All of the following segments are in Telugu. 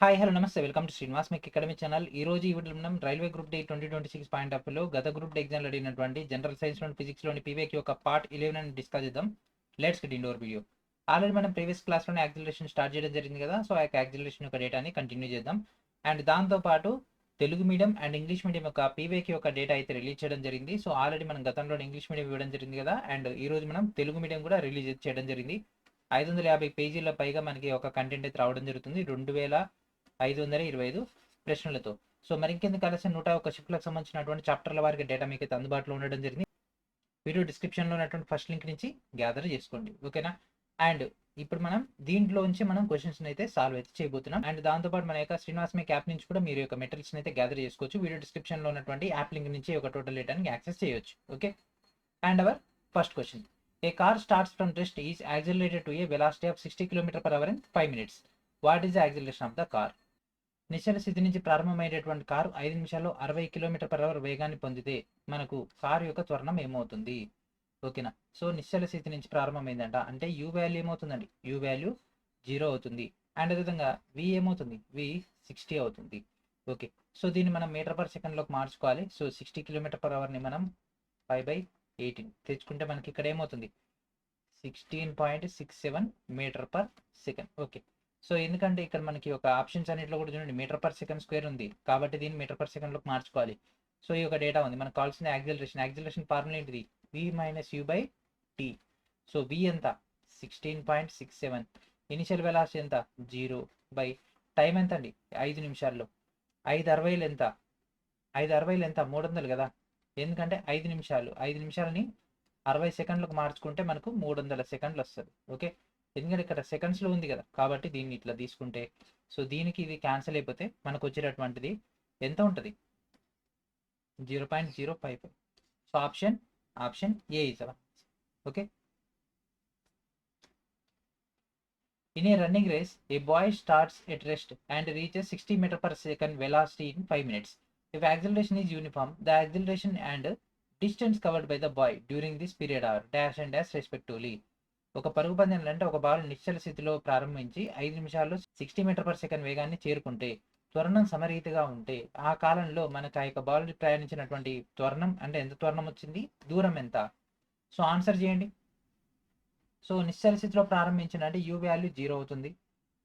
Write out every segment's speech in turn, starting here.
హాయ్ హలో నమస్తే వెల్కమ్ టు శ్రీనివాస్ మీకు అకాడమీ ఛానల్. ఈ రోజు ఈ వీడియోలో మనం railway group D 2026 point of వ్యూలో గత గ్రూప్ డి ఎగ్జామ్లో అడిగినటువంటి జనరల్ సైన్స్లోని ఫిజిక్స్లోని పీవీక్యూ యొక్క పార్ట్ 11 అని డిస్కస్ చేద్దాం. Let's get indoor video. Already మనం ప్రీవియస్ క్లాస్లోనే యాక్సిలరేషన్ స్టార్ట్ చేయడం జరిగింది కదా. సో ఆ యాక్సిలరేషన్ యొక్క డేటాని కంటిన్యూ చేద్దాం. అండ్ దాంతోపాటు Telugu medium and English medium యొక్క పీవీక్యూ యొక్క డేటా అయితే రిలీజ్ చేయడం జరిగింది. సో ఆల్రెడీ మనం గతంలో ఇంగ్లీష్ మీడియం ఇవ్వడం జరిగింది కదా. అండ్ ఈ రోజు మనం తెలుగు మీడియం కూడా రిలీజ్ చేయడం జరిగింది. 550 పేజీల పైగా మనకి ఒక కంటెంట్ అయితే రావడం జరుగుతుంది 2525 ప్రశ్నలతో. సో మరి ఇంకెందుకు ఆలస్యం 101 షిఫ్ట్లకు సంబంధించినటువంటి చాప్టర్ల వారికి డేటా మీకు అయితే అందుబాటులో ఉండడం జరిగింది. వీడియో డిస్క్రిప్షన్లో ఉన్నటువంటి ఫస్ట్ లింక్ నుంచి గ్యాదర్ చేసుకోండి, ఓకేనా. అండ్ ఇప్పుడు మనం దీంట్లోంచి మనం క్వశ్చన్స్ అయితే సాల్వ్ అయితే చేయబోతున్నాం. అండ్ దాంతోపాటు మన యొక్క శ్రీనివాస్ మేక్ యాప్ నుంచి కూడా మీరు యొక్క మెటీరియల్స్ అయితే గ్యాదర్ చేసుకోవచ్చు. వీడియో డిస్క్రిప్షన్లో ఉన్నటువంటి యాప్ లింక్ నుంచి ఒక టోటల్ డేటాని యాక్సెస్ చేయొచ్చు, okay. And our first question, a car starts from rest is accelerated to a velocity of 60 km/h in 5 minutes. What is the acceleration of the car? నిశ్చల స్థితి నుంచి ప్రారంభమైనటువంటి కారు 5 నిమిషాల్లో 60 km/h వేగాన్ని పొందితే మనకు కారు యొక్క త్వరణం ఏమవుతుంది, ఓకేనా. సో నిశ్చల స్థితి నుంచి ప్రారంభమైందంట అంటే యూ వాల్యూ ఏమవుతుందండి, యూ వాల్యూ 0 అవుతుంది. అండ్ అదేవిధంగా వి ఏమవుతుంది, వి 60 అవుతుంది, ఓకే. సో దీన్ని మనం మీటర్ పర్ సెకండ్లోకి మార్చుకోవాలి. సో 60 km/hని మనం 5/18 తెచ్చుకుంటే మనకి ఇక్కడ ఏమవుతుంది 16.67 metre per second, okay. So ఎందుకంటే ఇక్కడ మనకి ఒక ఆప్షన్స్ అన్నింటిలో కూడా చూడండి మీటర్ పర్ సెకండ్ స్క్వేర్ ఉంది కాబట్టి దీన్ని మీటర్ పర్ సెకండ్లోకి మార్చుకోవాలి. సో ఈ యొక్క డేటా ఉంది మనకు కావాల్సిన యాక్సిలరేషన్ ఫార్ములా ఏంటిది, v minus u by t. So v ఎంత 16.67, ఇనిషియల్ వెలాసిటీ ఎంత 0 బై టైం ఎంత అండి 5 నిమిషాల్లో. 5/60 ఎంత 5/60 ఎంత 300 కదా, ఎందుకంటే 5 నిమిషాలు 5 నిమిషాలని 60 సెకండ్లకు మార్చుకుంటే మనకు 300 సెకండ్లు వస్తుంది, ఓకే. ఎందుకంటే ఇక్కడ సెకండ్స్లో ఉంది కదా కాబట్టి దీన్ని ఇట్లా తీసుకుంటే సో దీనికి ఇది క్యాన్సిల్ అయిపోతే మనకు వచ్చేటటువంటిది ఎంత ఉంటుంది 0.055. So option A is hour, okay. In a running race, a boy starts at rest and reaches 60 m/s velocity in 5 minutes. If acceleration is uniform, the acceleration and distance covered by the boy during this period are dash and dash respectively. ఒక పరుగు పందెంలో అంటే ఒక బాల్ నిశ్చల స్థితిలో ప్రారంభించి 5 నిమిషాల్లో 60 m/s వేగాన్ని చేరుకుంటే త్వరణం సమరీతిగా ఉంటే ఆ కాలంలో మనకు ఆ యొక్క బాల్ ప్రయాణించినటువంటి త్వరణం అంటే ఎంత త్వరణం వచ్చింది, దూరం ఎంత. సో ఆన్సర్ చేయండి. సో నిశ్చల స్థితిలో ప్రారంభించిన అంటే యూ వాల్యూ 0 అవుతుంది.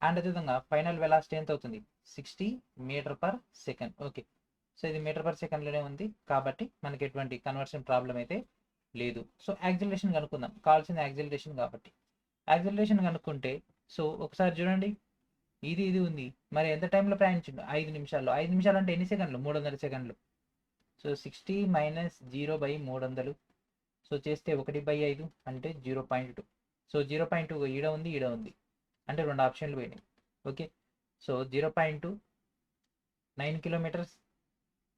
అండ్ అదేవిధంగా ఫైనల్ వెలాసిటీ ఎంత అవుతుంది 60 m/s, ఓకే. సో ఇది మీటర్ పర్ సెకండ్లోనే ఉంది కాబట్టి మనకి ఎటువంటి కన్వర్షన్ ప్రాబ్లం అయితే లేదు. సో యాక్సిలరేషన్ కనుక్కుందాం, కావాల్సిన యాక్సిలరేషన్ కాబట్టి యాక్సిలరేషన్ కనుక్కుంటే సో ఒకసారి చూడండి ఇది ఉంది మరి ఎంత టైంలో ప్రయాణించిండు 5 నిమిషాల్లో. 5 నిమిషాలు అంటే ఎన్ని సెకండ్లు 300 సెకండ్లు. సో 60 - 0/300 సో చేస్తే 1/5 అంటే 0.2. సో 0.2 ఈడ ఉంది అంటే 2 ఆప్షన్లు పోయినాయి, ఓకే. సో 0.2 9 కిలోమీటర్స్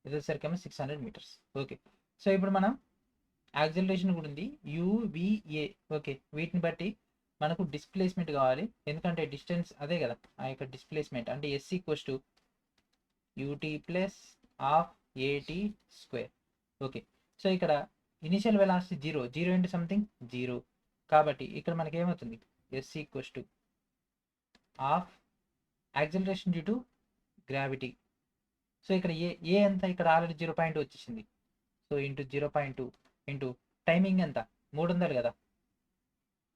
ఇదేసరికేమో 600 మీటర్స్, ఓకే. సో ఇప్పుడు మనం యాక్సిలరేషన్ కూడా ఉంది యువిఏ, ఓకే. వీటిని బట్టి మనకు డిస్ప్లేస్మెంట్ కావాలి ఎందుకంటే డిస్టెన్స్ అదే కదా ఆ యొక్క డిస్ప్లేస్మెంట్ అంటే S equals to ut plus half at square, okay. So ఇక్కడ ఇనిషియల్ వెలాసిటీ 0 ఇంటూ సంథింగ్ 0 కాబట్టి ఇక్కడ మనకి ఏమవుతుంది S equals to half acceleration due to gravity. So ఇక్కడ ఏ ఎంత ఇక్కడ ఆల్రెడీ 0.2 వచ్చేసింది. సో ఇంటూ 0.2 ఇంటూ టైమింగ్ ఎంత 300 కదా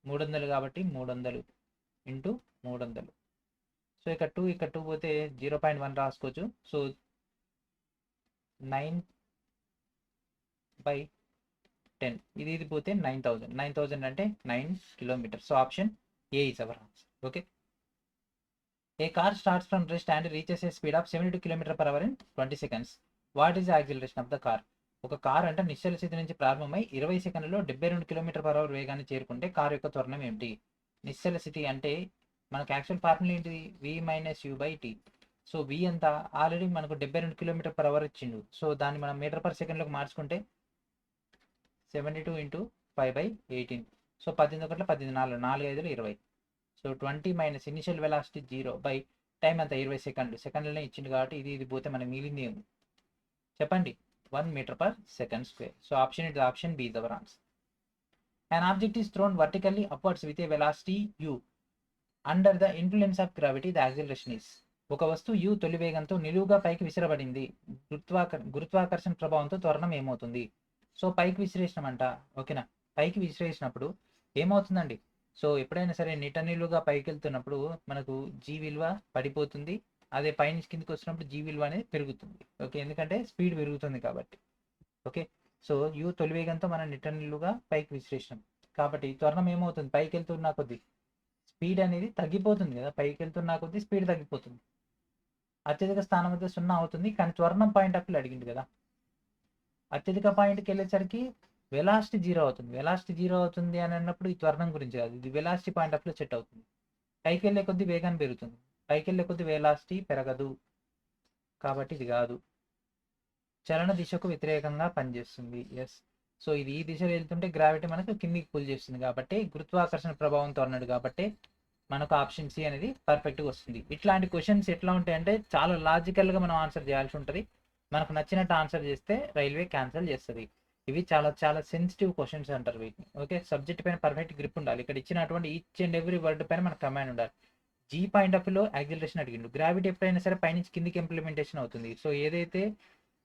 300 కాబట్టి 300 ఇంటూ 300. సో ఇక్కడ 2 పోతే 0.1 రాసుకోవచ్చు. సో 9/10 ఇది పోతే 9000 అంటే 9 kilometres. So option A is our answer, okay. A car starts from rest and reaches A speed of 72 km/h in 20 seconds. What is the acceleration of the car? ఒక కార్ అంటే నిశ్చల స్థితి నుంచి ప్రారంభమై 20 సెకండ్లలో 72 km/h వేగాన్ని చేరుకుంటే కార్ యొక్క త్వరణం ఏమిటి? నిశ్చల స్థితి అంటే మనకు యాక్చువల్ ఫార్ములా ఏంటిది v minus u by t. So v ఎంత ఆల్రెడీ మనకు 72 km/h ఇచ్చిండు. సో దాన్ని మనం మీటర్ పర్ సెకండ్లోకి మార్చుకుంటే 72 into 5/18. So 18 18 4 20. So 20 minus initial velocity 0 by time అంతా 20 సెకండ్లనే ఇచ్చింది కాబట్టి ఇది పోతే మనకి మిగిలింది ఏమి చెప్పండి 1 m/s². So option B is our answer. An object is thrown vertically upwards with a velocity u. Under the influence of gravity, the acceleration is. ఒక వస్తువు u తొలి వేగంతో నిలువుగా పైకి విసిరబడింది. గురుత్వాకర్షణ ప్రభావంతో త్వరణం ఏమవుతుంది? సో పైకి విసిరేసినామంట. ఓకేనా? పైకి విసిరేసినప్పుడు ఏమవుతుందండి? సో ఎప్పుడైనా సరే నిలువుగా పైకి వెళ్తున్నప్పుడు మనకు g విలువ పడిపోతుంది. అదే పైనుంచి కిందకి వచ్చినప్పుడు g విలువ అనేది పెరుగుతుంది. ఓకే, ఎందుకంటే స్పీడ్ పెరుగుతుంది కాబట్టి. ఓకే, సో u తొలి వేగంతో మనం నిలువుగా పైకి విసిరేసినాం కాబట్టి త్వరణం ఏమవుతుంది? పైకి వెళ్తున్న కొద్దీ స్పీడ్ అనేది తగ్గిపోతుంది కదా, పైకి వెళ్తున్న కొద్దీ స్పీడ్ తగ్గిపోతుంది. అత్యధిక స్థానం వద్ద 0 అవుతుంది, కానీ త్వరణం పాయింట్ అప్పుడు అడిగింది కదా. అత్యధిక పాయింట్కి వెళ్ళేసరికి వెలాసిటీ 0 అవుతుంది. వెలాసిటీ 0 అవుతుంది అని అన్నప్పుడు ఈ త్వరణం గురించి కాదు, ఇది వెలాసిటీ పాయింట్ అప్లో సెట్ అవుతుంది. పైకి వెళ్ళే కొద్దీ వేగాన్ని పెరుగుతుంది, పైకి వెళ్ళే కొద్దీ వెలాసిటీ పెరగదు, కాబట్టి ఇది కాదు. చలన దిశకు వ్యతిరేకంగా పనిచేస్తుంది. ఎస్, సో ఇది ఈ దిశలో వెళ్తుంటే గ్రావిటీ మనకు కిందికి పుల్ చేస్తుంది కాబట్టి గురుత్వాకర్షణ ప్రభావంతో అన్నాడు కాబట్టి మనకు ఆప్షన్ సి అనేది పర్ఫెక్ట్గా వస్తుంది. ఇట్లాంటి క్వశ్చన్స్ ఎట్లా ఉంటాయంటే చాలా లాజికల్గా మనం ఆన్సర్ చేయాల్సి ఉంటుంది. మనకు నచ్చినట్టు ఆన్సర్ చేస్తే రైల్వే క్యాన్సిల్ చేస్తుంది. ఇవి చాలా చాలా సెన్సిటివ్ క్వశ్చన్స్ అంటారు వీటిని. ఓకే, సబ్జెక్ట్ పైన పర్ఫెక్ట్ గ్రిప్ ఉండాలి. ఇక్కడ ఇచ్చినటువంటి ఈచ్ అండ్ ఎవ్రీ వర్డ్ పైన మనకు కమాండ్ ఉండాలి. జీ పాయింట్ ఆఫ్ లో యాక్సిలరేషన్ అడిగిండు. గ్రావిటీ ఎప్పుడైనా సరే పైనుంచి కిందికి ఇంప్లిమెంటేషన్ అవుతుంది. సో ఏదైతే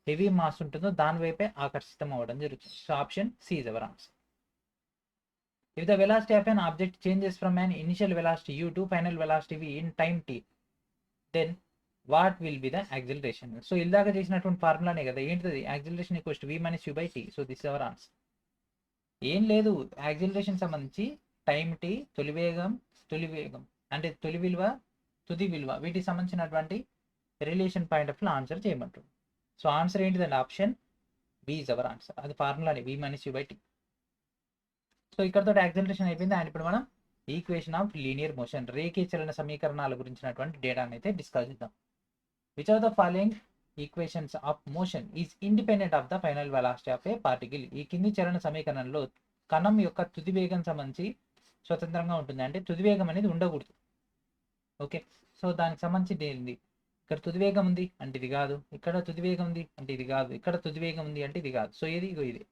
హెవీ మాస్ ఉంటుందో దాని వైపే ఆకర్షితం అవ్వడం జరుగుతుంది. So option C is our answer. If the velocity of an object changes from an initial velocity u to final velocity v in time t, then what will be the acceleration? So ఇందాక చేసినటువంటి ఫార్ములానే కదా, ఏంటిది? Acceleration equals to v minus u by t. So this our answer. ఏం లేదు, యాక్సిలరేషన్ సంబంధించి టైం t, తొలి వేగం అంటే తొలి విలువ తుది విలువ, వీటికి సంబంధించినటువంటి రిలేషన్ పాయింట్ ఆఫ్ ఆన్సర్ చేయమంటుంది. సో ఆన్సర్ ఏంటిదండి? Option B is our answer. అది ఫార్ములానే v minus u by t. So ఇక్కడతో యాక్సిలరేషన్ అయిపోయింది. అండ్ ఇప్పుడు మనం ఈక్వేషన్ ఆఫ్ లీనియర్ మోషన్, రేఖీయ చలన సమీకరణాల గురించినటువంటి డేటాను అయితే డిస్కస్ చేద్దాం. Which of the following equations of motion is independent of the final velocity of a particle? ఈ కింది చలన సమీకరణంలో కణం యొక్క తుది వేగం సంబంధించి స్వతంత్రంగా ఉంటుంది, అంటే తుది వేగం అనేది ఉండకూడదు. ఓకే, సో దానికి సంబంధించి ఏంది? ఇక్కడ తుది వేగం ఉంది అంటే ఇది కాదు, ఇక్కడ తుది వేగం ఉంది అంటే ఇది కాదు, ఇక్కడ తుది వేగం ఉంది అంటే ఇది కాదు. సో ఏది? ఇగో ఇది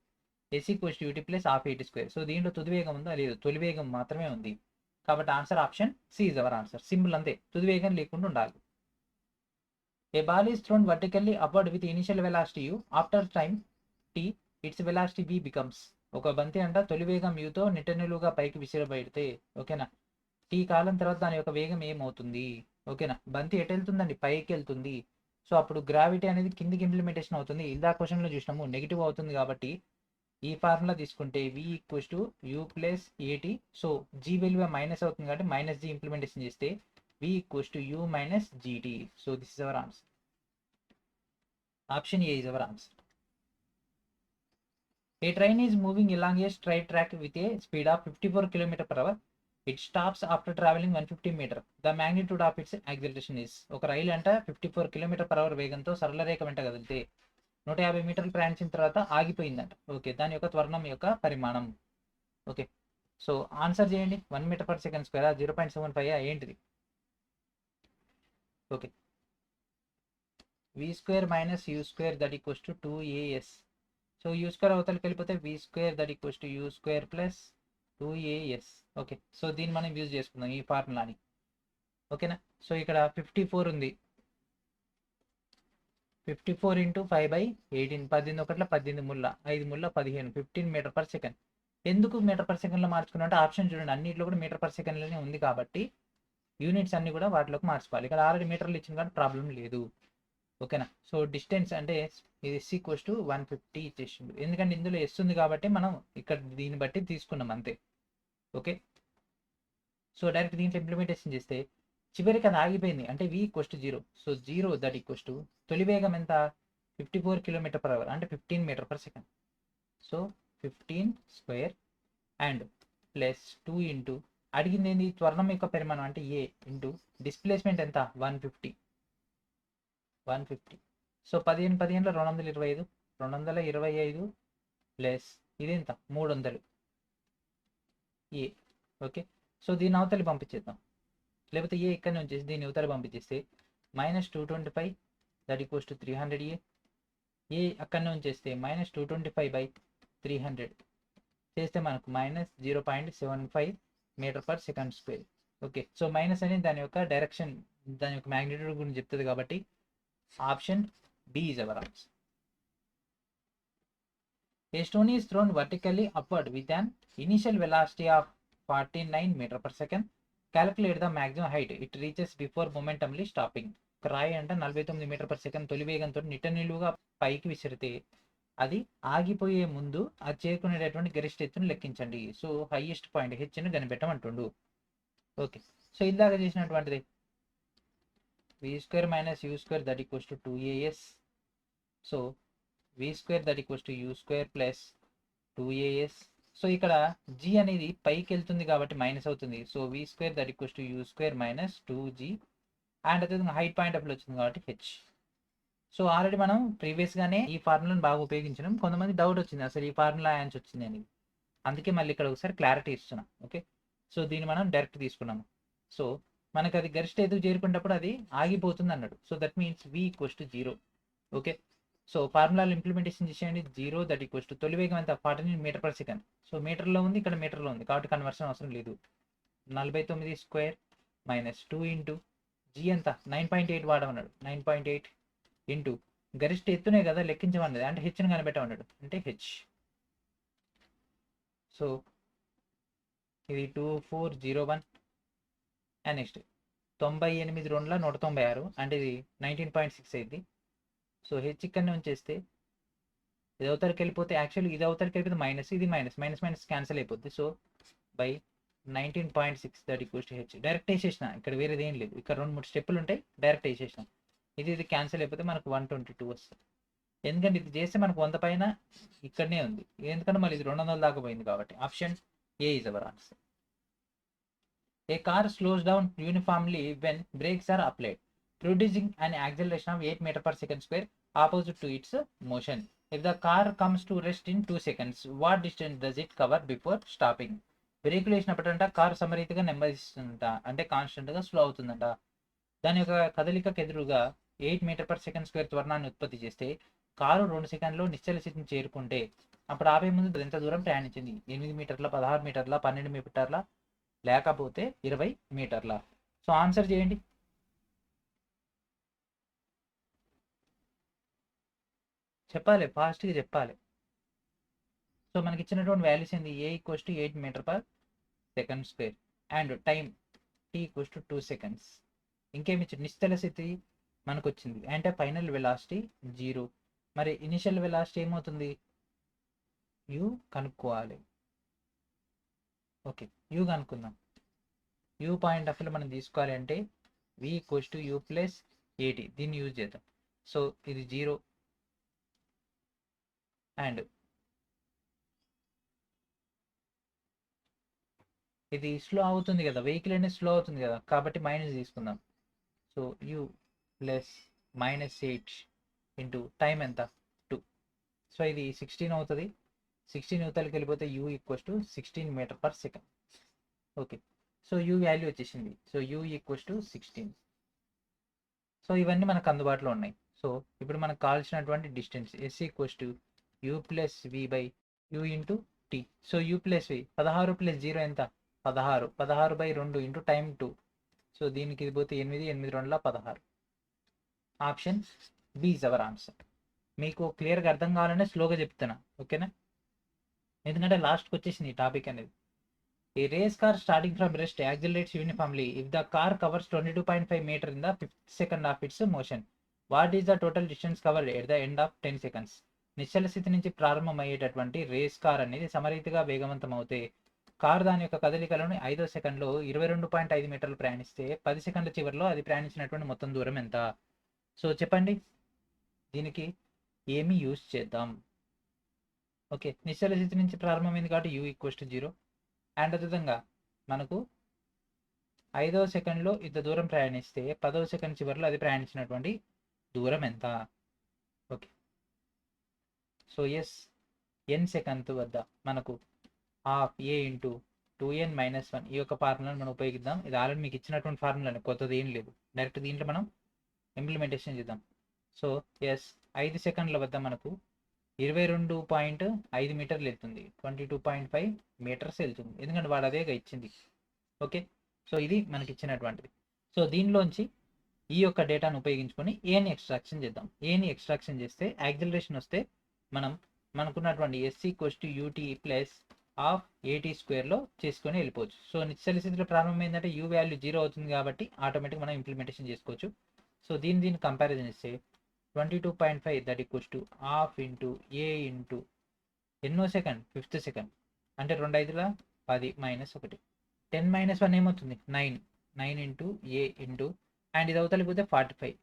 S equals to ut plus half at square. So దీంట్లో తుది వేగం ఉందా? లేదు, తొలి వేగం మాత్రమే ఉంది. కాబట్టి answer option C is our answer. Simple అంతే, తుది వేగం లేకుండా ఉండాలి. A ball is thrown vertically upward with initial velocity U, after time T its velocity B becomes. ఒక బంతి అంట తొలి వేగం యూతో నిలువుగా పైకి విసిరబడితే, ఓకేనా, టీ కాలం తర్వాత దాని యొక్క వేగం ఏమవుతుంది? ఓకేనా, బంతి ఎటు వెళ్తుందండి? పైకి వెళ్తుంది. సో అప్పుడు గ్రావిటీ అనేది కిందికి ఇంప్లిమెంటేషన్ అవుతుంది. ఇందా క్వశ్చన్లో చూసినాము నెగిటివ్ అవుతుంది కాబట్టి ఈ ఫార్ములా తీసుకుంటే v equals to u plus ఏటీ. సో g విలువ మైనస్ అవుతుంది కాబట్టి మైనస్ g ఇంప్లిమెంటేషన్ చేస్తే v equals to u minus gt. So this is our answer. Option A is our answer. A train is moving along a straight track with a speed of 54 km/h. It stops after traveling 150 meter. The magnitude of its acceleration is. ఒక రైలు అంట 54 km/h వేగంతో సరళ రేఖ వెంట కదిలితే 150 మీటర్లు ప్రయాణించిన తర్వాత ఆగిపోయిందంట. ఓకే, దాని యొక్క త్వరణం యొక్క పరిమాణం. ఓకే, సో ఆన్సర్ చేయండి. 1 మీటర్ పర్ సెకండ్ స్క్వేర్, 0.75 ఏంటిది? Okay, V square minus U square that equals to 2as. So U square అవతలకి వెళ్ళిపోతే V square that equals to U square plus 2as. Okay, so దీన్ని మనం యూజ్ చేసుకుందాం ఈ ఫార్ములాని. ఓకేనా, సో ఇక్కడ 54 ఉంది, 54 ఇంటూ 5/18, 18 ఒకట్ల 18 ముళ్ళ 5 ముళ్ళ 15, 15 మీటర్ పర్ సెకండ్. ఎందుకు మీటర్ పర్ సెకండ్లో మార్చుకున్నా అంటే ఆప్షన్ చూడండి, అన్నింటిలో కూడా మీటర్ పర్ సెకండ్లోనే ఉంది కాబట్టి యూనిట్స్ అన్ని కూడా వాటిలోకి మార్చుకోవాలి. ఇక్కడ ఆల్రెడీ మీటర్లు ఇచ్చిన కానీ ప్రాబ్లం లేదు. ఓకేనా, సో డిస్టెన్స్ అంటే ఇది ఎస్ ఈక్వల్స్ టు 150 ఇచ్చేసిండు, ఎందుకంటే ఇందులో ఎస్ ఉంది కాబట్టి మనం ఇక్కడ దీన్ని బట్టి తీసుకున్నాం అంతే. ఓకే, సో డైరెక్ట్ దీంట్లో ఇంప్లిమెంటేషన్ చేస్తే చివరికి అది ఆగిపోయింది అంటే v equals to 0. So 0 that equals to తొలి వేగం ఎంత? 54 km/h అంటే 15 metre per second. So 15 square and plus 2 into అడిగింది ఏంది? త్వరణం యొక్క పరిమాణం అంటే ఏ ఇంటూ డిస్ప్లేస్మెంట్ ఎంత? 150. సో 15 15లో 225, 225 ప్లస్ ఇదెంత? 300 ఏ. ఓకే, సో దీని అవతలి పంపించేద్దాం, లేకపోతే ఏ ఇక్కడనే వచ్చేసి దీన్ని అవతలి పంపించేస్తే minus 225 that equals to 300 A అక్కడనే ఉంచేస్తే మైనస్ 225/300 చేస్తే మనకు minus 0.75 metre per second square. Okay, so minus అనేది దాని యొక్క డైరెక్షన్ దాని యొక్క మ్యాగ్నిట్యూడ్ గురించి చెప్తుంది కాబట్టి option B is our answer. A stone is thrown vertically upward with an initial velocity of 49 meter per second. Calculate the maximum height it reaches before momentumly stopping. రాయి అంటే 49 మీటర్ పర్ సెకండ్ తొలి వేగంతో నిలువుగా పైకి విసిరితే అది ఆగిపోయే ముందు అది చేరుకునేటటువంటి గరిష్ట ఎత్తును లెక్కించండి. సో హైయెస్ట్ పాయింట్ హెచ్ను కనిపెట్టమంటుండు. ఓకే, సో ఇందాక చేసినటువంటిది v² - u² that equals to 2as. So v² that equals to u² plus 2as. So ఇక్కడ g అనేది పైకి వెళ్తుంది కాబట్టి మైనస్ అవుతుంది. So v² that equals to u² minus 2g. And అదేవిధంగా హైట్ పాయింట్ ఆఫ్ వ్యూ వచ్చింది కాబట్టి h. సో ఆల్రెడీ మనం ప్రీవియస్గానే ఈ ఫార్ములాను బాగా ఉపయోగించడం. కొంతమంది డౌట్ వచ్చింది అసలు ఈ ఫార్ములా ఆన్సర్ వచ్చింది అని, అందుకే మళ్ళీ ఇక్కడ ఒకసారి క్లారిటీ ఇస్తున్నాం. ఓకే, సో దీన్ని మనం డైరెక్ట్ తీసుకున్నాము. సో మనకు అది గరిష్ట ఎదుగు చేరుకున్నప్పుడు అది ఆగిపోతుంది అన్నాడు. So that means v equals to 0. Okay, so ఫార్ములాలు ఇంప్లిమెంటేషన్ చేసేయండి. 0 దట్ ఈక్వల్స్ టు తొలి వేగం ఎంత 49 మీటర్ పర్ సెకండ్. సో మీటర్లో ఉంది, ఇక్కడ మీటర్లో ఉంది కాబట్టి కన్వర్షన్ అవసరం లేదు. 49² మైనస్ 2 ఇంటూ g ఎంత 9.8 వాడమన్నాడు. 9.8 ఇంటూ గరిష్ట ఎత్తునే కదా లెక్కించమన్నది, అంటే హెచ్ని కనిపెట్టమన్నాడు, అంటే హెచ్. సో ఇది 2401. అండ్ నెక్స్ట్ 98 2 196 అంటే ఇది 19.6 అయింది. సో హెచ్ ఇక్కడనే ఉంచేస్తే ఇది అవతలకి వెళ్ళిపోతే యాక్చువల్లీ ఇది అవతలకి వెళ్ళిపోతే మైనస్, ఇది మైనస్, మైనస్ మైనస్ క్యాన్సిల్ అయిపోద్ది. So by 19.6 that equals to H. Direct వేసేసిన, ఇక్కడ వేరేది ఏం లేదు. ఇక్కడ 2-3 స్టెప్పులు ఉంటాయి, డైరెక్ట్ వేసేసిన. ఇది క్యాన్సిల్ అయిపోతే మనకు 122 వస్తుంది. ఎందుకంటే ఇది చేస్తే మనకు 100 పైన ఇక్కడనే ఉంది, ఎందుకంటే మళ్ళీ ఇది 200 దాకా పోయింది కాబట్టి option A is our answer. A car slows down uniformly when brakes are applied, producing an acceleration of 8 meter per second square opposite to its motion. If the car comes to rest in 2 seconds, what distance does it cover before stopping? బ్రేకులు వేసినప్పుడంట కారు సమరీతిగా నెమ్మదిస్తుందంట, అంటే కాన్స్టెంట్గా స్లో అవుతుందంట. దాని యొక్క కదలికకు ఎదురుగా 8 మీటర్ పర్ సెకండ్ స్క్వేర్ త్వరణాన్ని ఉత్పత్తి చేస్తే కారు 2 సెకండ్లో నిశ్చల స్థితిని చేరుకుంటే అప్పుడు ఆపే ముందు ఎంత దూరం ప్రయాణించింది? 8 మీటర్ల, 16 మీటర్ల, 12 మీటర్ల, లేకపోతే 20 మీటర్ల? సో ఆన్సర్ చేయండి. చెప్పాలి, ఫాస్ట్గా చెప్పాలి. సో మనకి ఇచ్చినటువంటి వాల్యూస్ ఏంది? A equals to 8 meter per second square and time t equals to 2 seconds. ఇంకేమి ఇచ్చింది? నిశ్చల స్థితి మనకు వచ్చింది, అంటే ఫైనల్ వెలాసిటీ 0. మరి ఇనిషియల్ వెలాసిటీ ఏమవుతుంది? u కనుక్కోవాలి. ఓకే, u కనుక్కుందాం. u పాయింట్ ఆఫ్ వ్యూలో మనం తీసుకోవాలి అంటే v equals to u plus 80. దీన్ని యూజ్ చేద్దాం. సో ఇది 0 అండ్ ఇది స్లో అవుతుంది కదా, వెహికల్ అనేది స్లో అవుతుంది కదా, కాబట్టి మైనస్ తీసుకుందాం. So u plus -8 into time ఎంత? 2. సో ఇది 16 అవుతుంది. 16 యువతలకి వెళ్ళిపోతే u equals to 16 meter per second. Okay, so u value వచ్చేసింది. So u equals to 16. So ఇవన్నీ మనకు అందుబాటులో ఉన్నాయి. సో ఇప్పుడు మనకు కావాల్సినటువంటి distance s equals to u plus v by u into t. So u plus v 16 plus 0 ఎంత? 16. 16 బై 2 ఇంటూ టైం 2. సో దీనికి ఇది పోతే 8, 8 2 16. Option B is our answer. మీకు క్లియర్గా అర్థం కావాలనే స్లోగా చెప్తున్నా, ఓకేనా? ఎందుకంటే లాస్ట్కి వచ్చేసింది ఈ టాపిక్ అనేది. A race car starting from rest accelerates uniformly if the car covers 22.5 meter in the 5th second of its motion. What is the total distance covered at the end of 10 seconds? నిశ్చల స్థితి నుంచి ప్రారంభమయ్యేటటువంటి రేస్ కార్ అనేది సమరీతిగా వేగవంతం అవుతే కారు దాని యొక్క కదలికలోని 5వ సెకండ్లో 22.5 మీటర్లు ప్రయాణిస్తే 10 సెకండ్ల చివరిలో అది ప్రయాణించినటువంటి మొత్తం దూరం ఎంత? సో చెప్పండి, దీనికి ఏమి యూజ్ చేద్దాం? ఓకే, నిశ్చల స్థితి నుంచి ప్రారంభమైంది కాబట్టి u ఈక్వల్స్ టు 0. అండ్ అదేవిధంగా మనకు 5వ సెకండ్లో ఇంత దూరం ప్రయాణిస్తే 10వ సెకండ్ చివరిలో అది ప్రయాణించినటువంటి దూరం ఎంత? Okay, so S n second వద్ద మనకు half a into 2n minus 1 ఈ యొక్క ఫార్ములాను మనం ఉపయోగిద్దాం. ఇది ఆల్రెడీ మీకు ఇచ్చినటువంటి ఫార్ములానే, కొత్తది ఏం లేదు. డైరెక్ట్ దీంట్లో మనం ఇంప్లిమెంటేషన్ చేద్దాం. సో ఎస్ 5 సెకండ్ల వద్ద మనకు 22.5 మీటర్లు వెళ్తుంది, 22.5 మీటర్స్ వెళ్తుంది, ఎందుకంటే వాడు అదేగా ఇచ్చింది. ఓకే, సో ఇది మనకి ఇచ్చినటువంటిది. సో దీనిలోంచి ఈ యొక్క డేటాను ఉపయోగించుకొని ఏని ఎక్స్ట్రాక్షన్ చేద్దాం. ఏని ఎక్స్ట్రాక్షన్ చేస్తే యాక్సిలరేషన్ వస్తే మనం మనకున్నటువంటి S equals to ut plus half at స్క్వేర్లో చేసుకొని వెళ్ళిపోవచ్చు. సో నిశ్చల స్థితిలో ప్రారంభం ఏంటంటే యూ వాల్యూ 0 అవుతుంది కాబట్టి ఆటోమేటిక్ మనం ఇంప్లిమెంటేషన్ చేసుకోవచ్చు. సో దీన్ని కంపారిజన్ చేస్తే 22.5 that equals to half into A into ఎన్నో సెకండ్, 5th సెకండ్ అంటే 2 5 10 మైనస్ 1 10 మైనస్ 1 ఏమవుతుంది 9 9 ఇంటూ ఏ ఇంటూ అండ్ ఇది అవతలికి పోతే 45.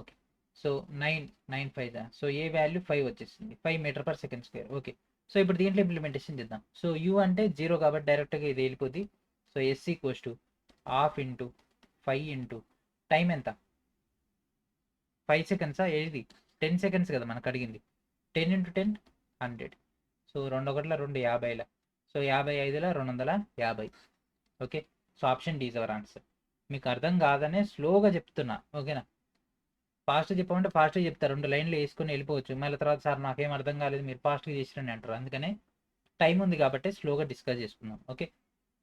Okay, so 9 9 5 so A value 5 వచ్చేసింది, 5 metre per second square. Okay, so ఇప్పుడు దీంట్లో ఇంప్లిమెంటేషన్ చేద్దాం. సో యూ అంటే 0 కాబట్టి డైరెక్ట్గా ఇది వెళ్ళిపోద్ది. So yes equals to half into 5 into time ఎంత 5 సెకండ్సా, ఏది 10 సెకండ్స్ కదా మనకు అడిగింది. 10 into 10 100. So 2 1 2 50. So 55 250. Okay, so option D is our answer. మీకు అర్థం కాదనే స్లోగా చెప్తున్నా, ఓకేనా. ఫాస్ట్ చెప్పమంటే ఫాస్ట్గా చెప్తారు, 2 లైన్లు వేసుకొని వెళ్ళిపోవచ్చు. మళ్ళీ తర్వాత సార్ నాకేం అర్థం కాలేదు మీరు ఫాస్ట్గా చేసిరని అంటారు. అందుకనే టైం ఉంది కాబట్టి స్లోగా డిస్కస్ చేసుకుందాం. Okay,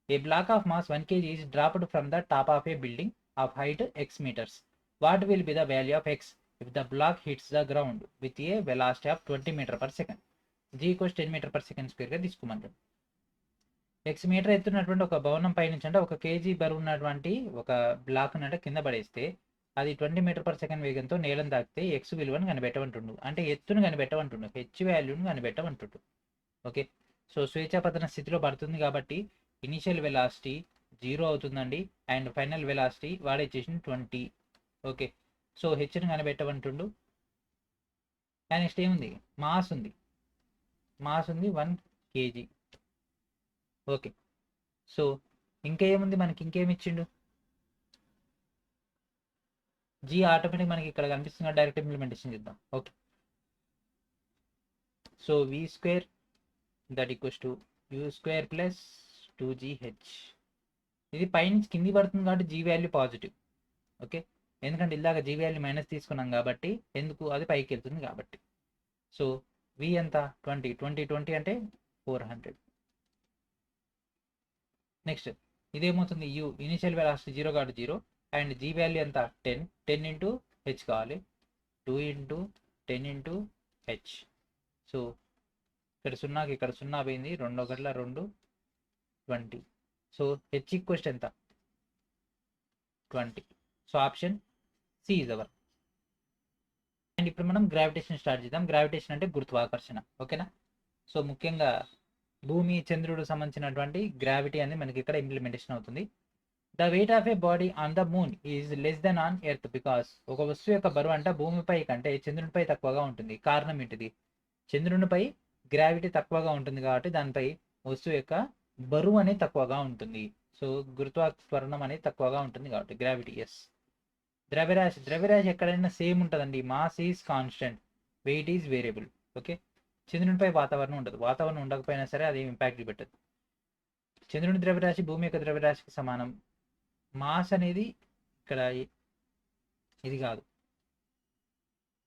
a block of mass 1 kg is dropped from the top of a building of height x metres. What will be the value of x if the block hits the ground with a velocity of 20 meter per second? g equals 10 meter per second square గా తీసుకోమంటాడు. x మీటర్ ఎత్తున్నటువంటి ఒక భవనం పైనుంచి అంటే 1 kg బరువు ఉన్నటువంటి ఒక బ్లాక్ అంటే కింద పడేస్తే అది 20 మీటర్ పర్ సెకండ్ వేగంతో నేలను తాకితే x విలువను కనిపెట్టమంటుండు. అంటే ఎత్తును కనిపెట్టమంటుండు, h వాల్యూను కనిపెట్టమంటుండు. ఓకే, సో స్వేచ్ఛాపతన స్థితిలో పడుతుంది కాబట్టి ఇనిషియల్ వెలాసిటీ 0 అవుతుందండి అండ్ ఫైనల్ వెలాసిటీ వాడేసేసి 20. ఓకే, సో హెచ్ని కనిపెట్టమంటుండు. అండ్ నెక్స్ట్ ఏముంది, మాస్ ఉంది, మాస్ ఉంది 1 kg. ఓకే, సో ఇంకేముంది మనకి, ఇంకేమి ఇచ్చిండు, జీ ఆటోమేటిక్ మనకి ఇక్కడ కనిపిస్తుంది, డైరెక్ట్ ఇంప్లిమెంటేషన్ చేద్దాం. Okay, so V square that equals to U square plus 2gh. ఇది పైనుంచి కింది పడుతుంది కాబట్టి జీ వాల్యూ పాజిటివ్. ఓకే, ఎందుకంటే ఇలాగ జీ వాల్యూ మైనస్ తీసుకున్నాం కాబట్టి, ఎందుకు అది పైకి వెళ్తుంది కాబట్టి. సో వి ఎంత 20 20 20 అంటే 400. నెక్స్ట్ ఇదేమవుతుంది, యూ ఇనిషియల్ వెలాసిటీ 0 కాబట్టి 0 అండ్ జీ వాల్యూ ఎంత 10 10 ఇంటూ హెచ్ కావాలి, 2 ఇంటూ 10 ఇంటూ హెచ్. సో ఇక్కడ సున్నాకి ఇక్కడ సున్నా పోయింది, 2 1 2 20. సో హెచ్ ఈక్వెస్ట్ ఎంత 20. So option C is our. And ఇప్పుడు మనం గ్రావిటేషన్ స్టార్ట్ చేద్దాం. గ్రావిటేషన్ అంటే గురుత్వాకర్షణ, ఓకేనా. సో ముఖ్యంగా భూమి చంద్రుడు సంబంధించినటువంటి గ్రావిటీ అనేది మనకి ఇక్కడ ఇంప్లిమెంటేషన్ అవుతుంది. The weight of A body on the moon is less than on earth because. ఒక వస్తువు యొక్క బరువు అంటే భూమిపై కంటే చంద్రునిపై తక్కువగా ఉంటుంది. కారణం ఏంటిది, చంద్రునిపై గ్రావిటీ తక్కువగా ఉంటుంది కాబట్టి దానిపై వస్తువు యొక్క బరువు అనేది తక్కువగా ఉంటుంది. సో గురుత్వాకర్షణ అనేది తక్కువగా ఉంటుంది కాబట్టి గ్రావిటీ. ఎస్, ద్రవ్యరాశి, ద్రవ్యరాశి ఎక్కడైనా సేమ్ ఉంటుందండి. Mass is constant, weight is variable. Okay, చంద్రునిపై వాతావరణం ఉండదు, వాతావరణం ఉండకపోయినా సరే అది ఇంపాక్ట్ పెట్టదు. చంద్రుని ద్రవ్యరాశి భూమి యొక్క ద్రవ్యరాశికి సమానం. మాస్ అనేది ఇక్కడ ఇది కాదు.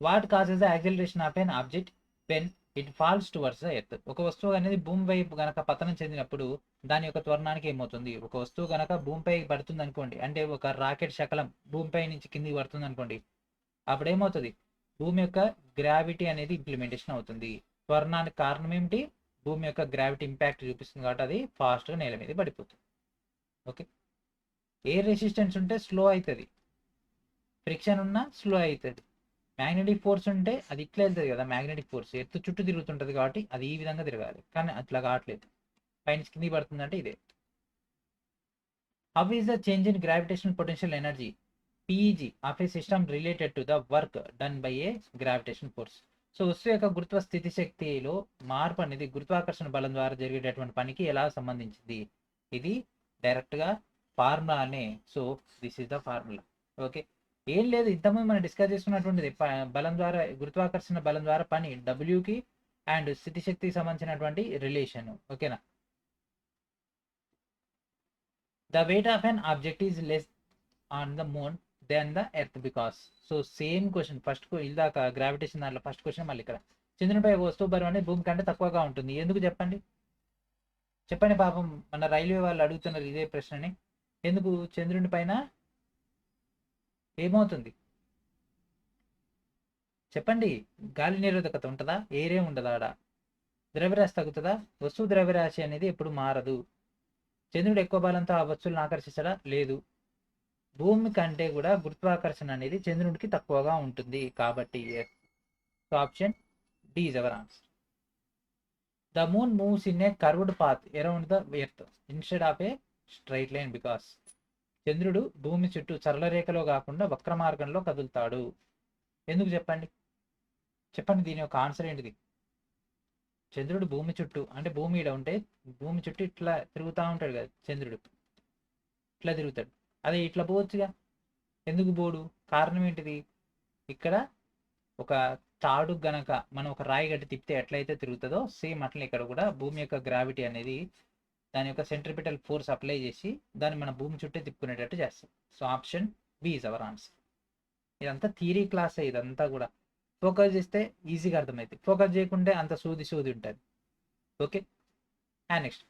What causes the acceleration of an object when it falls towards the Earth. ఒక వస్తువు అనేది భూమి వైపు గనక పతనం చెందినప్పుడు దాని యొక్క త్వరణానికి ఏమవుతుంది, ఒక వస్తువు గనక భూమిపై పడుతుంది అనుకోండి, అంటే ఒక రాకెట్ శకలం భూమిపై నుంచి కిందికి పడుతుంది అనుకోండి, అప్పుడు ఏమవుతుంది, భూమి యొక్క గ్రావిటీ అనేది ఇంప్లిమెంటేషన్ అవుతుంది. త్వరణానికి కారణం ఏమిటి, భూమి యొక్క గ్రావిటీ ఇంపాక్ట్ చూపిస్తుంది కాబట్టి అది ఫాస్ట్గా నేల మీద పడిపోతుంది. ఓకే, ఎయిర్ రెసిస్టెన్స్ ఉంటే స్లో అవుతుంది, ఫ్రిక్షన్ ఉన్నా స్లో అవుతుంది. మ్యాగ్నెటిక్ ఫోర్స్ ఉంటే అది ఇట్లా వెళ్తుంది కదా, మ్యాగ్నెటిక్ ఫోర్స్ ఎత్తు చుట్టూ తిరుగుతుంటుంది కాబట్టి అది ఈ విధంగా తిరగాలి, కానీ అట్లా కావట్లేదు, పైన కింది పడుతుందంటే ఇదే. How is the change in gravitational potential energy PEG of A system related to the work done by A gravitation force. So వస్తువు యొక్క గురుత్వ స్థితి శక్తిలో మార్పు అనేది గురుత్వాకర్షణ బలం ద్వారా జరిగేటటువంటి పనికి ఎలా సంబంధించింది, ఇది డైరెక్ట్గా ఫార్ములానే. So this is the formula. Okay, ఏం లేదు, ఇంతకుముందు మనం డిస్కస్ చేసుకున్నటువంటిది బలం ద్వారా, గురుత్వాకర్షణ బలం ద్వారా పని డబ్ల్యూకి అండ్ స్థితి శక్తికి సంబంధించినటువంటి రిలేషన్. ఓకేనా. The weight of an object is less on the moon then the Earth because. So same question, first ఇందాక గ్రావిటేషన్ దాంట్లో ఫస్ట్ క్వశ్చన్ మళ్ళీ ఇక్కడ చంద్రునిపై వస్తువు బరువు అనేది భూమి కంటే తక్కువగా ఉంటుంది. ఎందుకు చెప్పండి, చెప్పండి పాపం మన రైల్వే వాళ్ళు అడుగుతున్నారు ఇదే ప్రశ్నని. ఎందుకు చంద్రుని పైన ఏమవుతుంది చెప్పండి? గాలి నిరోధకత ఉంటుందా? ఏరే ఉండదా ఆడ? ద్రవ్యరాశి తగ్గుతుందా? వస్తువు ద్రవ్యరాశి అనేది ఎప్పుడు మారదు. చంద్రుడు ఎక్కువ బలంతో ఆ వస్తువులను ఆకర్షిస్తాడా? లేదు. భూమి కంటే కూడా గురుత్వాకర్షణ అనేది చంద్రుడికి తక్కువగా ఉంటుంది కాబట్టి so option D is our answer. The moon moves in a curved path around the Earth instead of a straight line because చంద్రుడు భూమి చుట్టూ సరళ రేఖలో కాకుండా వక్ర మార్గంలో కదులుతాడు. ఎందుకు చెప్పండి? చెప్పండి దీని యొక్క ఆన్సర్ ఏంటిది? చంద్రుడు భూమి చుట్టూ అంటే భూమి ఈడ ఉంటే భూమి చుట్టూ ఇట్లా తిరుగుతూ ఉంటాడు కదా చంద్రుడు, ఇట్లా తిరుగుతాడు. అదే ఇట్లా పోవచ్చుగా, ఎందుకు పోడు? కారణం ఏంటిది? ఇక్కడ ఒక తాడు గనక మనం ఒక రాయి గట్టి తిప్పితే ఎట్లయితే తిరుగుతుందో సేమ్ అట్లా ఇక్కడ కూడా భూమి యొక్క గ్రావిటీ అనేది దాని యొక్క సెంట్రిపిటల్ ఫోర్స్ అప్లై చేసి దాన్ని మన భూమి చుట్టే తిప్పుకునేటట్టు చేస్తాం. So option B is our answer. ఇదంతా థియరీ క్లాసే, ఇదంతా కూడా ఫోకస్ చేస్తే ఈజీగా అర్థమవుతుంది, ఫోకస్ చేయకుంటే అంత సూది ఉంటుంది. Okay, and next,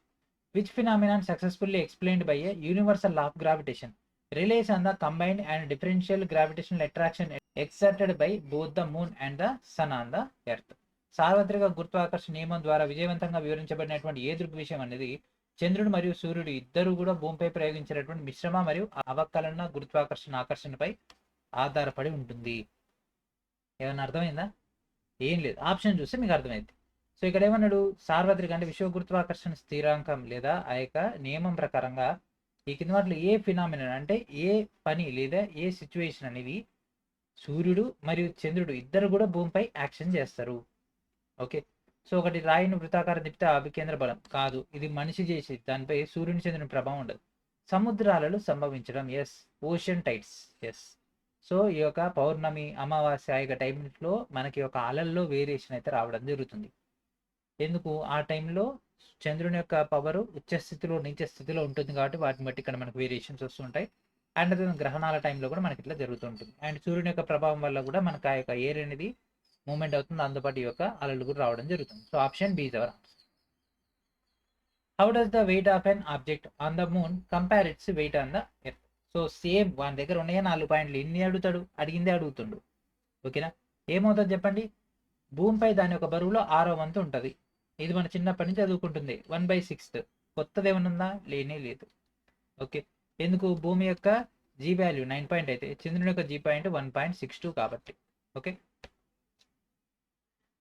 which phenomenon successfully explained by a universal law of gravitation relies on the combined and differential gravitational attraction exerted by both the moon and the sun on the earth. సార్వత్రిక గురుత్వాకర్షణ నియమం ద్వారా విజయవంతంగా వివరించబడినటువంటి ఏ దృగ్విషయం అనేది చంద్రుడు మరియు సూర్యుడు ఇద్దరు కూడా భూమిపై ప్రయోగించినటువంటి మిశ్రమ మరియు అవకలన గురుత్వాకర్షణ ఆకర్షణపై ఆధారపడి ఉంటుంది. ఏమన్నా అర్థమైందా? ఏం లేదు, ఆప్షన్ చూస్తే మీకు అర్థమైంది. సో ఇక్కడ ఏమన్నాడు? సార్వత్రిక అంటే విశ్వ గురుత్వాకర్షణ స్థిరాంకం లేదా ఆ యొక్క నియమం ప్రకారంగా ఈ కింద వాటిలో ఏ ఫినామినన్ అంటే ఏ పని లేదా ఏ సిచ్యువేషన్ అనేది సూర్యుడు మరియు చంద్రుడు ఇద్దరు కూడా భూమిపై యాక్షన్ చేస్తారు. ఓకే, సో ఒకటి రాయిని వృత్తాకారం తిప్పితే అభికేంద్ర బలం కాదు, ఇది మనిషి చేసి దానిపై సూర్యుని చంద్రుని ప్రభావం ఉండదు. సముద్రాలలో సంభవించడం, yes. Ocean tides, yes. So ఈ యొక్క పౌర్ణమి అమావాస్య యొక్క టైంలో మనకి ఒక అలల్లో వేరియేషన్ అయితే రావడం జరుగుతుంది. ఎందుకు? ఆ టైంలో చంద్రుని యొక్క పవర్ ఉచ్చ స్థితిలో నీచ స్థితిలో ఉంటుంది కాబట్టి వాటిని బట్టి ఇక్కడ మనకు వేరియేషన్స్ వస్తుంటాయి. అండ్ అదే గ్రహణాల టైంలో కూడా మనకి ఇట్లా జరుగుతుంటుంది. అండ్ సూర్యుని యొక్క ప్రభావం వల్ల కూడా మనకు ఆ యొక్క ఎయిర్ అనేది మూమెంట్ అవుతుంది, అందుబాటు ఈ యొక్క అలలు కూడా రావడం జరుగుతుంది. So option B is our answer. How does the weight of an object on the moon compare its weight on the Earth? So same వాని దగ్గర ఉన్నాయే 4 పాయింట్లు, ఇన్ని అడుగుతాడు, అడిగిందే అడుగుతుండు. ఓకేనా? ఏమవుతుంది చెప్పండి? భూమిపై దాని యొక్క బరువులో 6వ వంతు ఉంటుంది. ఇది మన చిన్నప్పటి నుంచి చదువుకుంటుంది. 1/6. కొత్తది ఏమైనా ఉందా? లేనే లేదు. ఓకే, ఎందుకు? భూమి యొక్క జీ వాల్యూ 9 పాయింట్ అయితే చంద్రుని యొక్క జీ పాయింట్ 1.62 కాబట్టి. Okay,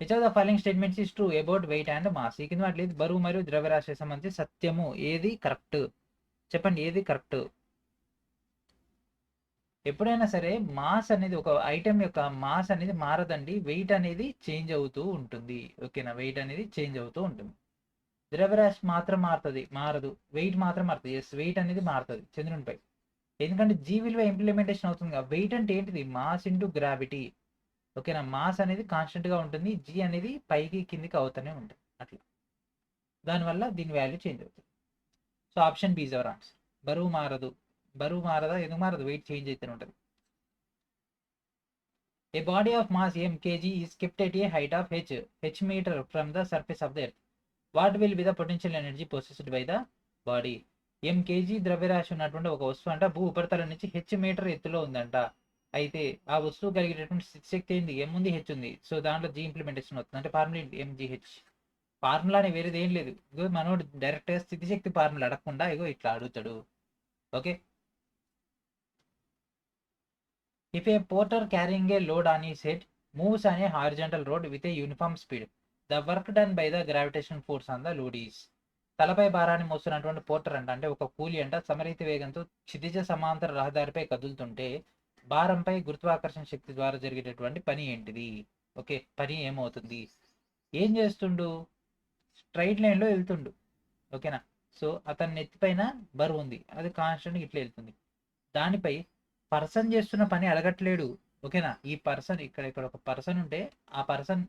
which of the following statements is true about weight and mass? ఈ కింద వాటి బరువు మరియు ద్రవ్యరాశి సంబంధించి సత్యము ఏది కరెక్ట్? చెప్పండి, ఏది కరెక్ట్? ఎప్పుడైనా సరే మాస్ అనేది ఒక ఐటెం యొక్క మాస్ అనేది మారదండి, వెయిట్ అనేది చేంజ్ అవుతూ ఉంటుంది. ఓకేనా? వెయిట్ అనేది చేంజ్ అవుతూ ఉంటుంది. ద్రవ్యరాశి మాత్రం మారదు, వెయిట్ మాత్రం మారుతుంది. ఎస్, వెయిట్ అనేది మారుతుంది చంద్రునిపై, ఎందుకంటే జీ విలువ ఇంప్లిమెంటేషన్ అవుతుంది కదా. వెయిట్ అంటే ఏంటిది? Mass into gravity. ఓకేనా? మాస్ అనేది కాన్స్టెంట్గా ఉంటుంది, జీ అనేది పైకి కిందికి అవుతూనే ఉంటుంది అట్లా, దానివల్ల దీని వాల్యూ చేంజ్ అవుతుంది. So option B is our answer. బరువు మారదు. బరువు మారదా? ఎందుకు మారదు? వెయిట్ చేంజ్ అయితేనే ఉంటుంది. A body of mass m kg is kept at a height of h meter from the surface of the earth. What will be the potential energy possessed by the body? m kg ద్రవ్యరాశి ఉన్నటువంటి ఒక వస్తువు అంట భూ ఉపరితలం నుంచి h మీటర్ ఎత్తులో ఉందంట. అయితే ఆ వస్తువు కలిగేటటువంటి శక్తి ఏంది? m ఉంది, h ఉంది. సో దాంట్లో g ఇంప్లిమెంటేషన్ అవుతుంది. అంటే ఫార్ములా ఏంటి? mgh. ఫార్ములా అని వేరేది ఏం లేదు. ఇగో మనోడు డైరెక్ట్గా స్థితిశక్తి ఫార్ములా అడగకుండా ఇగో ఇట్లా అడుగుతాడు. Okay, if a porter carrying a load on his head moves on a horizontal road with a uniform speed, the work done by the gravitational force on the load is. తలపై భారాన్ని మోస్తున్నటువంటి పోర్టర్ అంటే ఒక కూలి సమరీత వేగంతో క్షితిజ సమాంతర రహదారిపై కదులుతుంటే భారంపై గురుత్వాకర్షణ శక్తి ద్వారా జరిగేటటువంటి పని ఏంటిది? ఓకే, పని ఏమవుతుంది? ఏం చేస్తుండు? స్ట్రైట్ లైన్లో వెళ్తుండు. ఓకేనా? సో అతని నెత్తిపైన బరువు ఉంది, అది కాన్స్టెంట్ ఇట్లా వెళ్తుంది. దానిపై పర్సన్ చేస్తున్న పని అడగట్లేడు. ఓకేనా? ఈ పర్సన్ ఇక్కడ ఒక పర్సన్ ఉంటే ఆ పర్సన్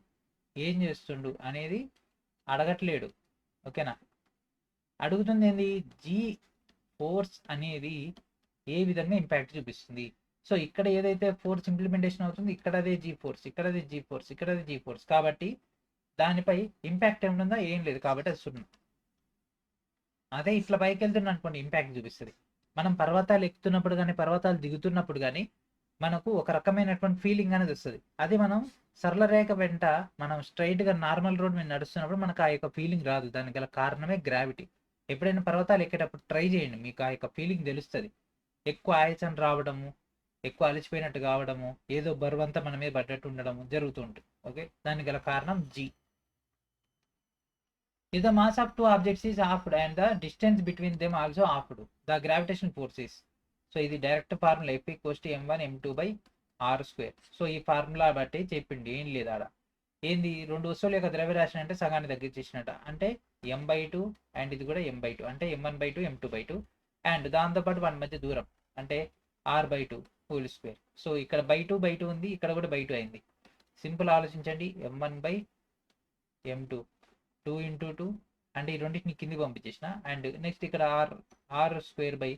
ఏం చేస్తుండు అనేది అడగట్లేడు. ఓకేనా? అడుగుతుంది ఏంది? జీ ఫోర్స్ అనేది ఏ విధంగా ఇంపాక్ట్ చూపిస్తుంది. సో ఇక్కడ ఏదైతే ఫోర్స్ ఇంప్లిమెంటేషన్ అవుతుంది, ఇక్కడ అదే జీ ఫోర్స్, ఇక్కడ అదే జీ ఫోర్స్, ఇక్కడ అదే జీ ఫోర్స్, కాబట్టి దానిపై ఇంపాక్ట్ ఏముంటుందా? ఏం లేదు, కాబట్టి అది 0. అదే ఇట్లా పైకి వెళ్తున్నా అనుకోండి, ఇంపాక్ట్ చూపిస్తుంది. మనం పర్వతాలు ఎక్కుతున్నప్పుడు కానీ పర్వతాలు దిగుతున్నప్పుడు కానీ మనకు ఒక రకమైనటువంటి ఫీలింగ్ అనేది వస్తుంది. అది మనం సరళ రేఖ వెంట మనం స్ట్రైట్‌గా నార్మల్ రోడ్ మీద నడుస్తున్నప్పుడు మనకు ఆ యొక్క ఫీలింగ్ రాదు. దానికి గల కారణమే గ్రావిటీ. ఎప్పుడైనా పర్వతాలు ఎక్కేటప్పుడు ట్రై చేయండి. మీకు ఆ యొక్క ఫీలింగ్ తెలుస్తది. ఎక్కువ ఆయాసం రావడము, ఎక్కువ అలసిపోయినట్టు కావడము, ఏదో బరువంతా మన మీద పడ్డట్టు ఉండడము జరుగుతూ ఉంటుంది. ఓకే. దానికి గల కారణం G. If the mass of two objects is halved and the distance between them also halved, the gravitational force is. So ఇది direct formula F equals to m1 m2 by r square. So ఈ ఫార్ములా బట్టి చెప్పిండి ఏం లేదు ఆడ. ఏంది రెండు వస్తువుల యొక్క ద్రవ్యరాశి అంటే సగాన్ని తగ్గించేసినట్ట. అంటే m/2 అండ్ ఇది కూడా m/2 అంటే m1/2 m2/2 అండ్ దాంతోపాటు వాటి మధ్య దూరం అంటే r/2 హోల్ స్క్వేర్. సో ఇక్కడ బై 2 ఉంది, ఇక్కడ కూడా బై 2 అయింది. సింపుల్ ఆలోచించండి. m1/m2 2 ఇంటూ 2 అంటే ఈ రెండింటిని కిందికి పంపించేసిన. అండ్ నెక్స్ట్ ఇక్కడ R square by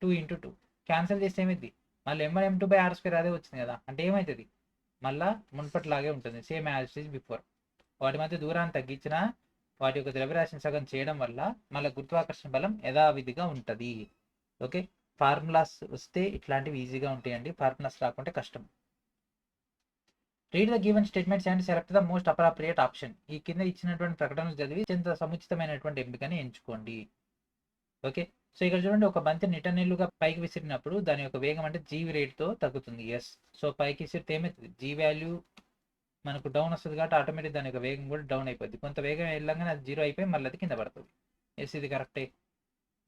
2 into 2 cancel చేస్తే ఏమైంది? మళ్ళీ m1m2/r స్క్వేర్ అదే వచ్చింది కదా. అంటే ఏమవుతుంది? మళ్ళా మున్పట్లాగే ఉంటుంది, same as it is before. వాటి మధ్య దూరాన్ని తగ్గించిన వాటి యొక్క ద్రవ్యరాశిని సగం చేయడం వల్ల మళ్ళీ గురుత్వాకర్షణ బలం యథావిధిగా ఉంటుంది. ఓకే. ఫార్ములాస్ వస్తే ఇట్లాంటివి ఈజీగా ఉంటాయండి, ఫార్ములాస్ రాకుంటే కష్టం. Read the given statements and select the most appropriate option. ఈ కింద ఇచ్చినటువంటి ప్రకటనలు చదివి అత్యంత సముచితమైనటువంటి ఎంపికని ఎంచుకోండి. ఓకే. సో ఇక్కడ చూడండి, ఒక బంతి నిటనిల్లుగా పైకి విసిరినప్పుడు దాని యొక్క వేగం అంటే జీవి రేట్తో తగ్గుతుంది. ఎస్. సో పైకి విసిరితే ఏమవుతుంది? జీ వాల్యూ మనకు డౌన్ వస్తుంది కాబట్టి ఆటోమేటిక్ దాని యొక్క వేగం కూడా డౌన్ అయిపోద్ది. కొంత వేగం వెళ్ళగానే అది 0 అయిపోయి మళ్ళీ అది కింద పడుతుంది. ఎస్, ఇది కరెక్టే.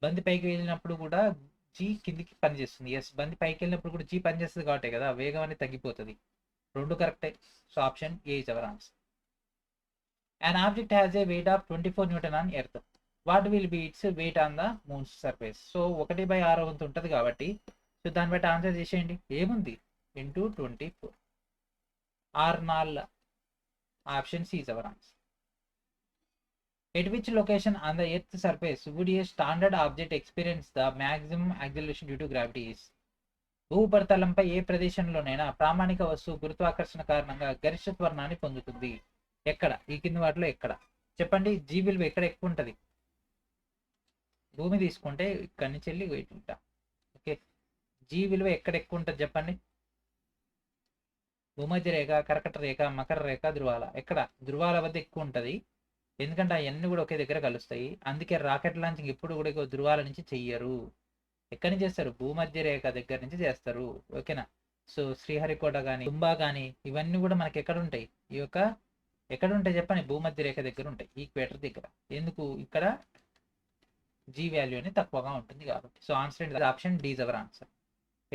బంతి పైకి వెళ్ళినప్పుడు కూడా జీ కిందికి పనిచేస్తుంది. ఎస్, బంతి పైకి వెళ్ళినప్పుడు కూడా జీ పనిచేస్తుంది కాబట్టి కదా వేగం అనేది తగ్గిపోతుంది. రెండు కరెక్టే. So option A is our answer. An object has a weight of 24 Newton on Earth. What will be its weight on the moon's surface? So 1/6 వంతు ఉంటుంది కాబట్టి సో దాన్ని బట్టి ఆన్సర్ చేసేయండి. ఏముంది? Into 24. R4 option C is our answer. At which location on the Earth's surface would a standard object experience the maximum acceleration due to gravity is? భూపరితలంపై ఏ ప్రదేశంలోనైనా ప్రామాణిక వస్తువు గురుత్వాకర్షణ కారణంగా గరిష్ట త్వరణాన్ని పొందుతుంది. ఎక్కడ? ఈ కింది వాటిలో ఎక్కడ చెప్పండి. జీ విలువ ఎక్కడ ఎక్కువ ఉంటుంది? భూమి తీసుకుంటే ఇక్కడి నుంచి వెళ్ళి ఇట్లా. ఓకే. జీ విలువ ఎక్కడ ఎక్కువ ఉంటుంది చెప్పండి. భూమధ్య రేఖ, కర్కట రేఖ, మకర రేఖ, ధృవాల. ఎక్కడ? ధృవాల వద్ద ఎక్కువ ఉంటుంది. ఎందుకంటే అవన్నీ కూడా ఒకే దగ్గర కలుస్తాయి. అందుకే రాకెట్ లాంచింగ్ ఎప్పుడు కూడా ధృవాల నుంచి చెయ్యరు. ఎక్కడి నుంచి చేస్తారు? భూమధ్య రేఖ దగ్గర నుంచి చేస్తారు. ఓకేనా. సో శ్రీహరికోట కానీ తుంబా కానీ ఇవన్నీ కూడా మనకి ఎక్కడ ఉంటాయి? ఈ యొక్క ఎక్కడ ఉంటాయి చెప్పండి? భూమధ్య రేఖ దగ్గర ఉంటాయి, ఈక్వేటర్ దగ్గర. ఎందుకు? ఇక్కడ జీ వాల్యూ అనేది తక్కువగా ఉంటుంది కాబట్టి. సో ఆన్సర్ ఏంటి? Option D is our answer.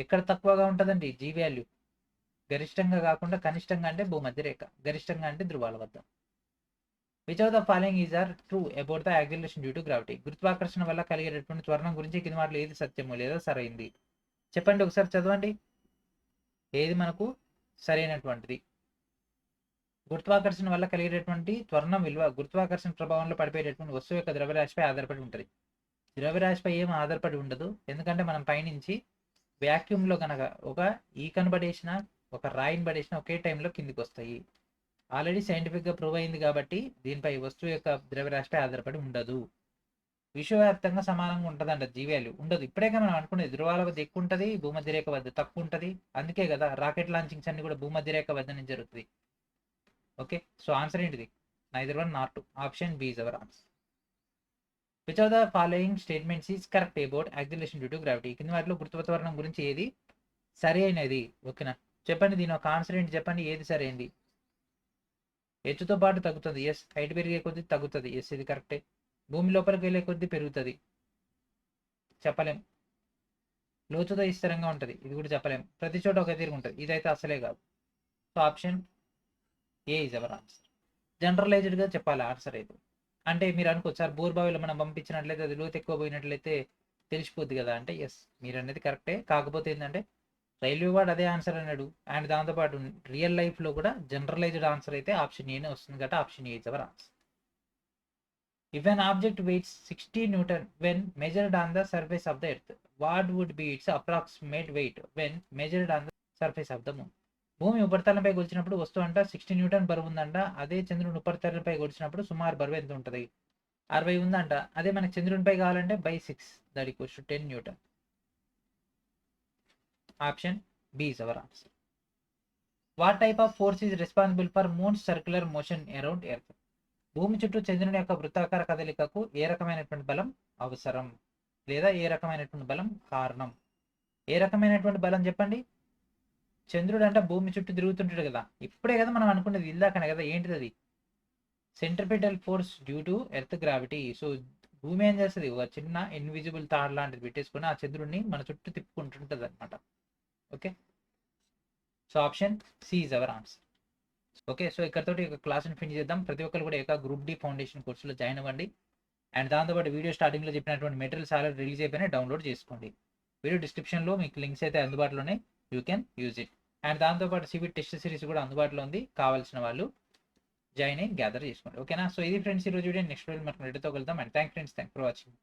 ఎక్కడ తక్కువగా ఉంటుందండి జీ వాల్యూ? గరిష్టంగా కాకుండా కనిష్టంగా అంటే భూమధ్య రేఖ, గరిష్టంగా అంటే ధృవాల వద్ద. Which of the following is are true about the acceleration due to gravity? గురుత్వాకర్షణ వల్ల కలిగేటటువంటి త్వరణం గురించి కింది వాటిలో ఏది సత్యమో లేదా సరైంది చెప్పండి. ఒకసారి చదవండి. ఏది మనకు సరైనటువంటిది? గురుత్వాకర్షణ వల్ల కలిగేటటువంటి త్వరణం విలువ గురుత్వాకర్షణ ప్రభావంలో పడిపోయేటటువంటి వస్తువు యొక్క ద్రవ్యరాశిపై ఆధారపడి ఉంటుంది. ద్రవ్యరాశిపై ఏం ఆధారపడి ఉండదు. ఎందుకంటే మనం పైనుంచి వ్యాక్యూమ్లో కనుక ఒక ఈకను పడేసిన ఒక రాయిని పడేసిన ఒకే టైంలో కిందికి వస్తాయి. ఆల్రెడీ సైంటిఫిక్గా ప్రూవ్ అయింది కాబట్టి దీనిపై వస్తువు యొక్క ద్రవ్యరాశిపై ఆధారపడి ఉండదు. విశ్వవ్యాప్తంగా సమానంగా ఉంటుందంట జీ వాల్యూ. ఉండదు. ఇప్పుడేగా మనం అనుకునేది ధృవాల వద్ద ఎక్కువ ఉంటుంది, భూమధ్య రేఖ వద్ద తక్కువ ఉంటుంది. అందుకే కదా రాకెట్ లాంచింగ్స్ అన్ని కూడా భూమధ్య రేఖ వద్ద నుంచి జరుగుతుంది. ఓకే. సో ఆన్సర్ ఏంటిది? Neither one not two. Option B is our answer. Which of the following statements is correct about acceleration due to gravity? కింద వాటిలో గురుత్వాకర్షణ గురించి ఏది సరైనది? ఓకేనా. చెప్పండి. దీని ఒక ఆన్సర్ ఏంటి చెప్పండి. ఏది సరైనది? ఎత్తుతో పాటు తగ్గుతుంది. ఎస్. హైట్ పెరిగే కొద్దీ తగ్గుతుంది. ఎస్, ఇది కరెక్టే. భూమి లోపలికి వెళ్ళే కొద్దీ పెరుగుతుంది. చెప్పలేం. లోతుతో స్థిరంగా ఉంటుంది. ఇది కూడా చెప్పలేం. ప్రతి చోట ఒక తీరు ఉంటుంది. ఇదైతే అసలే కాదు. So option A is our answer. జనరలైజ్డ్గా చెప్పాలి ఆన్సర్ అయితే. అంటే మీరు అనుకోవచ్చు సార్ బోర్ బావిలో మనం పంపించినట్లయితే అది లోతు ఎక్కువ పోయినట్లయితే తెలిసిపోద్ది కదా అంటే ఎస్, మీరు అనేది కరెక్టే. కాకపోతే ఏంటంటే రైల్వే వాడు అదే ఆన్సర్ అన్నాడు అండ్ దాంతోపాటు రియల్ లైఫ్లో కూడా జనరలైజ్డ్ ఆన్సర్ అయితే ఆప్షన్ ఏనే వస్తుంది కాబట్టి option A is our answer. If an object weighs 60 Newton when measured on the surface of the earth, what would be its approximate weight when measured on the surface of the moon? భూమి ఉపరితలంపై కొలిచినప్పుడు వస్తువు అంట 60 న్యూటన్ బరువు ఉందంట. అదే చంద్రుని ఉపరితలంపై కొలిచినప్పుడు సుమారు బరువు ఎంత ఉంటుంది? 60 ఉందంట. అదే మనకి చంద్రునిపై కావాలంటే by 6 that equals to 10 newton. Option B is our answer. What type of force is responsible for moon circular motion around Earth? భూమి చుట్టూ చంద్రుని యొక్క వృత్తాకార కదలికకు ఏ రకమైనటువంటి బలం అవసరం, లేదా ఏ రకమైనటువంటి బలం కారణం? ఏ రకమైనటువంటి బలం చెప్పండి? చంద్రుడు అంటే భూమి చుట్టూ తిరుగుతుంటాడు కదా, ఇప్పుడే కదా మనం అనుకున్నది, ఇందాకనే కదా, ఏంటిది అది? Centripetal force due to earth gravity. So భూమి ఏం చేస్తుంది, ఒక చిన్న ఇన్విజిబుల్ తాడ్ లాంటిది పెట్టేసుకుని ఆ చంద్రుడిని మన చుట్టూ తిప్పుకుంటుంటుంది అనమాట. Okay, so option C is our answer. Okay, so ఇక్కడతోటి ఒక క్లాస్ని ఫినిష్ చేద్దాం. ప్రతి ఒక్కరు కూడా ఏక గ్రూప్ డి ఫౌండేషన్ కోర్సులో జాయిన్ అవ్వండి. అండ్ దాంతోపాటు వీడియో స్టార్టింగ్లో చెప్పినటువంటి మెటీరియల్స్ ఆల్రెడీ రిలీజ్ అయిపోయినా డౌన్లోడ్ చేసుకోండి. వీడియో డిస్క్రిప్షన్లో మీకు లింక్స్ అయితే అందుబాటులోనే, you can use it. And దాంతోపాటు సివి టెస్ట్ సిరీస్ కూడా అందుబాటులో ఉంది, కావాల్సిన వాళ్ళు జాయిన్ అయ్యి గ్యాదర్ చేసుకోండి. ఓకేనా? సో ఇది ఫ్రెండ్స్ ఈరోజు వీడియో. నెక్స్ట్ వీడియో మనకు రెడీతో కలుద్దాం. And thank for watching.